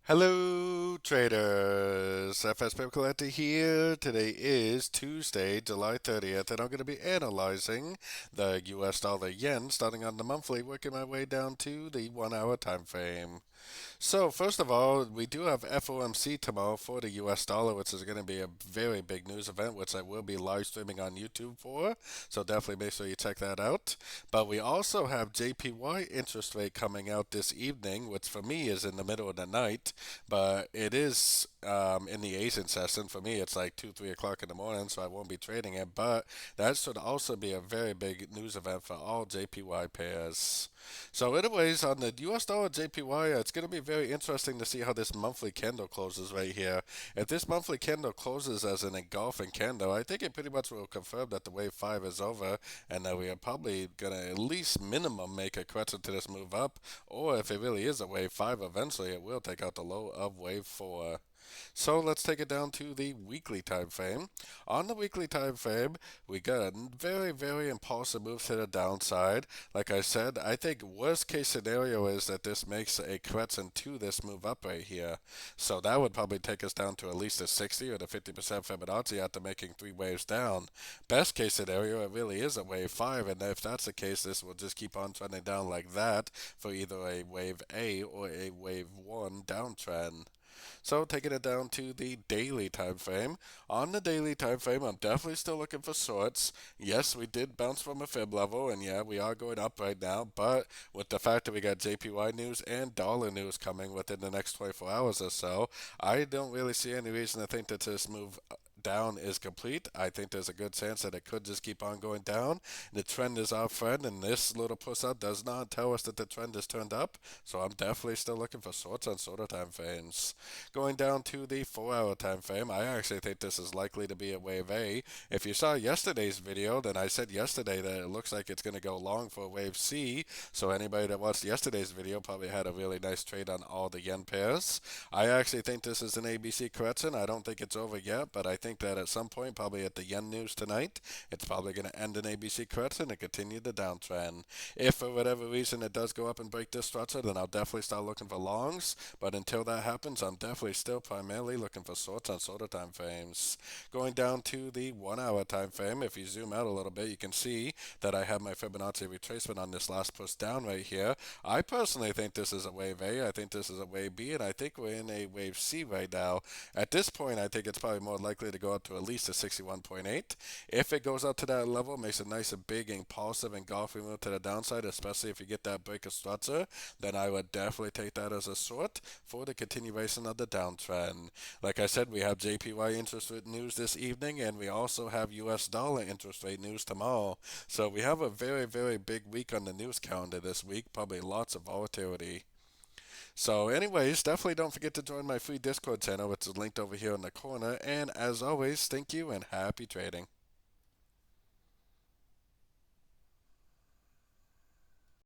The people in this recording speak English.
Hello, traders. FX Pip Collector here. Today is Tuesday, July 30th, and I'm going to be analyzing the US dollar yen starting on the monthly, working my way down to the 1 hour time frame. So, first of all, we do have FOMC tomorrow for the US dollar, which is going to be a very big news event, which I will be live streaming on YouTube for. So, definitely make sure you check that out. But we also have JPY interest rate coming out this evening, which for me is in the middle of the night, but it is in the Asian session. For me, it's like 2, 3 o'clock in the morning, so I won't be trading it. But that should also be a very big news event for all JPY pairs. So, anyways, on the US dollar JPY, it's going to be very interesting to see how this monthly candle closes right here. If this monthly candle closes as an engulfing candle, I think it pretty much will confirm that the wave 5 is over and that we are probably going to at least minimum make a correction to this move up. Or if it really is a wave 5, eventually it will take out the low of wave 4. So let's take it down to the weekly time frame. On the weekly time frame, we got a very, very impulsive move to the downside. Like I said, I think worst case scenario is that this makes a correction to this move up right here. So that would probably take us down to at least a 60 or the 50% Fibonacci after making 3 waves down. Best case scenario, it really is a wave 5, and if that's the case, this will just keep on trending down like that for either a wave A or a wave 1 downtrend. So taking it down to the daily time frame. On the daily time frame, I'm definitely still looking for shorts. Yes, we did bounce from a fib level, and yeah, we are going up right now. But with the fact that we got JPY news and dollar news coming within the next 24 hours or so, I don't really see any reason to think that this move down is complete. I think there's a good chance that it could just keep on going down. The trend is our friend, and this little push out does not tell us that the trend is turned up. So I'm definitely still looking for shorts on shorter time frames. Going down to the 4 hour time frame, I actually think this is likely to be a wave A. If you saw yesterday's video, then I said yesterday that it looks like it's going to go long for wave C. So anybody that watched yesterday's video probably had a really nice trade on all the yen pairs. I actually think this is an ABC correction. I don't think it's over yet, but I think that at some point, probably at the yen news tonight, it's probably going to end an ABC correction and continue the downtrend. If for whatever reason it does go up and break this structure, then I'll definitely start looking for longs. But until that happens, I'm definitely still primarily looking for shorts on shorter time frames. Going down to the 1 hour time frame, if you zoom out a little bit, you can see that I have my Fibonacci retracement on this last push down right here. I personally think this is a wave A, I think this is a wave B, and I think we're in a wave C right now. At this point, I think it's probably more likely to go up to at least a 61.8. If it goes up to that level, makes a nice and big impulsive engulfing move to the downside, especially if you get that break of structure, then I would definitely take that as a short for the continuation of the downtrend. Like I said, we have JPY interest rate news this evening, and we also have US dollar interest rate news tomorrow. So we have a very, very big week on the news calendar this week, probably lots of volatility. So, anyways, definitely don't forget to join my free Discord channel, which is linked over here in the corner. And as always, thank you and happy trading.